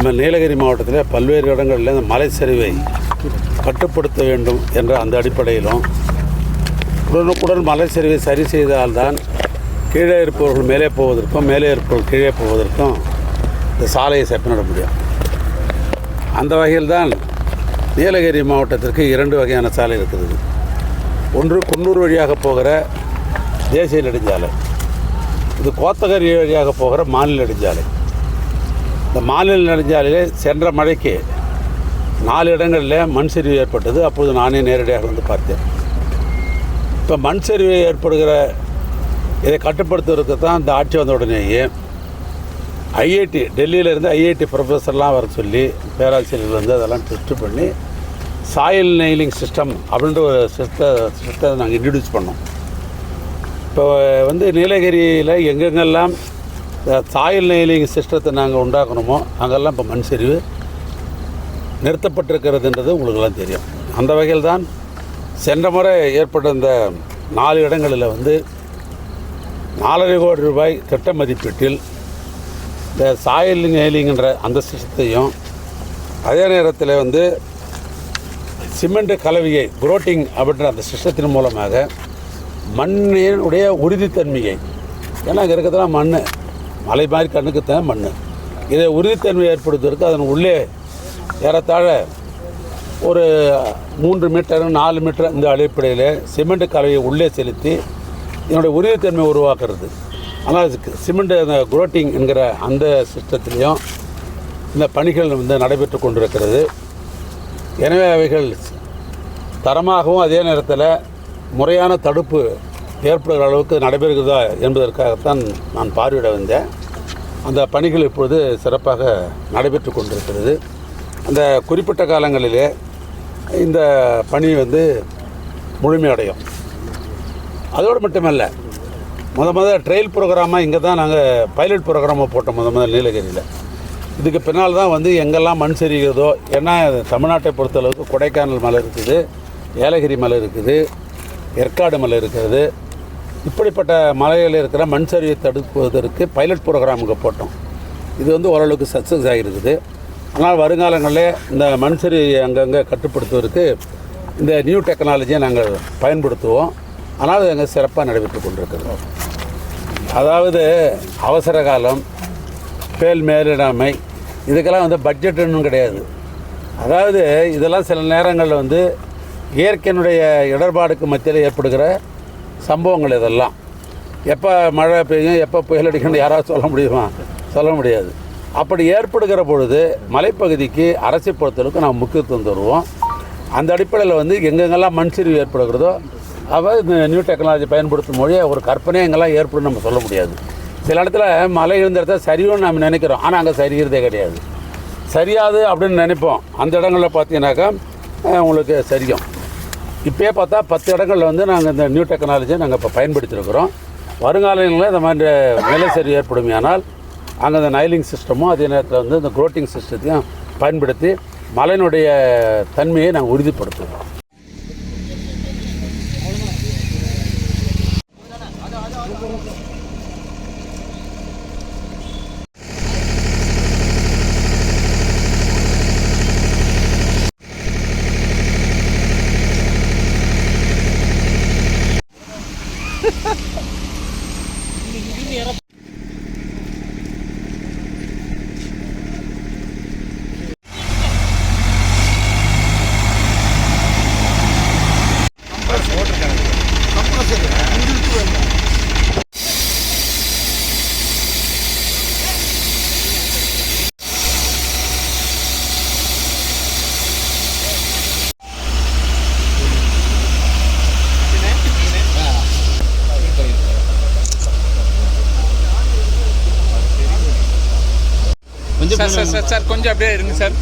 நம்ம நீலகிரி மாவட்டத்தில் பல்வேறு இடங்களில் இந்த மலை சரிவை கட்டுப்படுத்த வேண்டும் என்ற அந்த அடிப்படையிலும் உடனுக்குடன் மலை சரிவை சரி செய்தால்தான் கீழே இருப்பவர்கள் மேலே போவதற்கும் மேலே இருப்பவர்கள் கீழே போவதற்கும் இந்த சாலையை செப்பனிட முடியும். அந்த வகையில் தான் நீலகிரி மாவட்டத்திற்கு 2 வகையான சாலை இருக்கிறது. ஒன்று குன்னூர் வழியாக போகிற தேசிய நெடுஞ்சாலை, இது கோத்தகிரி வழியாக போகிற மாநில நெடுஞ்சாலை. இந்த மாநில நெடுஞ்சாலையிலே சென்ற மழைக்கு 4 இடங்களில் மண் சரிவு ஏற்பட்டது. அப்போது நானே நேரடியாக வந்து பார்த்தேன். இப்போ மண் சரிவு ஏற்படுகிற இதை கட்டுப்படுத்துவதற்கு தான் இந்த ஆட்சி வந்த உடனேயே ஐஐடி டெல்லியிலேருந்து ஐஐடி ப்ரொஃபஸர்லாம் வர சொல்லி பேராசிரியர்கள் வந்து அதெல்லாம் டெஸ்ட் பண்ணி சாயில் நெயிலிங் சிஸ்டம் அப்படின்ற ஒரு சிஸ்டத்தை நாங்கள் இன்ட்ரடியூஸ் பண்ணோம். இப்போ வந்து நீலகிரியில் எங்கெங்கெல்லாம் சாயில் நெயிலிங் சிஸ்டத்தை நாங்கள் உண்டாக்கணுமோ அங்கெல்லாம் இப்போ மண் சரிவு நிறுத்தப்பட்டிருக்கிறதுன்றது உங்களுக்கெல்லாம் தெரியும். அந்த வகையில் தான் சென்ற முறை ஏற்பட்ட இந்த 4 இடங்களில் வந்து 4.5 கோடி ரூபாய் திட்ட மதிப்பீட்டில் இந்த சாயில் நெயிலிங்கிற அந்த சிஸ்டத்தையும் அதே நேரத்தில் வந்து சிமெண்ட் கலவையை குரோட்டிங் அப்படின்ற அந்த சிஸ்டத்தின் மூலமாக மண்ணினுடைய உறுதித்தன்மையை, ஏன்னா அங்கே இருக்கிறதுலாம் மண் மலை மாதிரி கண்ணுக்கு தான் மண், இதை உறுதித்தன்மை ஏற்படுத்துவதற்கு அதன் உள்ளே ஏறத்தாழ ஒரு 3 மீட்டர் 4 மீட்டர் இந்த அடிப்படையில் சிமெண்ட் கலவையை உள்ளே செலுத்தி இதனுடைய உறுதித்தன்மை உருவாக்குறது. ஆனால் சிமெண்ட் அந்த குரோட்டிங் என்கிற அந்த சிஸ்டத்திலையும் இந்த பணிகள் வந்து நடைபெற்று கொண்டிருக்கிறது. எனவே அவைகள் தரமாகவும் அதே நேரத்தில் முறையான தடுப்பு ஏற்படுகிற அளவுக்கு நடைபெறுகிறதா என்பதற்காகத்தான் நான் பார்வையிட வந்தேன். அந்த பணிகள் இப்பொழுது சிறப்பாக நடைபெற்று கொண்டிருக்கிறது. அந்த குறிப்பிட்ட காலங்களிலே இந்த பணி வந்து முழுமையடையும். அதோடு மட்டுமல்ல, முதல் ட்ரையல் ப்ரோக்ராமாக இங்கே தான் நாங்கள் பைலட் ப்ரோக்ராமாக போட்டோம் முதல் நீலகிரியில். இதுக்கு பின்னால் தான் வந்து எங்கெல்லாம் மண் சரிகிறதோ, ஏன்னா தமிழ்நாட்டை பொறுத்தளவுக்கு கொடைக்கானல் மலை இருக்குது, ஏலகிரி மலை இருக்குது, ஏற்காடு மலை இருக்கிறது. இப்படிப்பட்ட மலைகளில் இருக்கிற மண் சரிவை தடுப்பதற்கு பைலட் ப்ரோக்ராமுக்கு போட்டோம். இது வந்து ஓரளவுக்கு சக்ஸஸ் ஆகிருக்குது. ஆனால் வருங்காலங்களில் இந்த மண் சரிவை அங்கங்கே கட்டுப்படுத்துவதற்கு இந்த நியூ டெக்னாலஜியை நாங்கள் பயன்படுத்துவோம். ஆனால் அது அங்கே சிறப்பாக நடைபெற்று கொண்டிருக்கிறோம். அதாவது அவசர காலம், பேல் மேலிடாமை, இதுக்கெல்லாம் வந்து பட்ஜெட்டுன்னு கிடையாது. அதாவது இதெல்லாம் சில நேரங்களில் வந்து இயற்கையினுடைய இடர்பாடுக்கு மத்தியில் ஏற்படுகிற சம்பவங்கள். இதெல்லாம் எப்போ மழை பெய்யும் எப்போ புயல் அடிக்கணும் யாராவது சொல்ல முடியுமா? சொல்ல முடியாது. அப்படி ஏற்படுகிற பொழுது மலைப்பகுதிக்கு அரசை பொறுத்தளவுக்கு நாம் முக்கியத்துவம் தருவோம். அந்த அடிப்படையில் வந்து எங்கெங்கெல்லாம் மண் சரிவு ஏற்படுகிறதோ அவள் இந்த நியூ டெக்னாலஜி பயன்படுத்தும் மொழியை ஒரு கற்பனை எங்கெல்லாம் ஏற்படும் நம்ம சொல்ல முடியாது. சில இடத்துல மலை இருந்த இடத்துல சரியும்னு நம்ம நினைக்கிறோம், ஆனால் அங்கே சரிகிறதே கிடையாது. சரியாது அப்படின்னு நினைப்போம். அந்த இடங்களில் பார்த்தீங்கன்னாக்கா உங்களுக்கு சரியும். இப்போயே பார்த்தா 10 இடங்களில் வந்து நாங்கள் இந்த நியூ டெக்னாலஜியை நாங்கள் இப்போ பயன்படுத்தியிருக்கிறோம். வருங்காலங்களில் இந்த மாதிரி நிலை சரிவு ஏற்படுமையானால் அங்கே இந்த நைலிங் சிஸ்டமும் அதே நேரத்தில் வந்து இந்த குரோட்டிங் சிஸ்டத்தையும் பயன்படுத்தி மலையினுடைய தன்மையை நாங்கள் உறுதிப்படுத்துவோம். சார் கொஞ்சம் அப்படியே இருங்க சார்.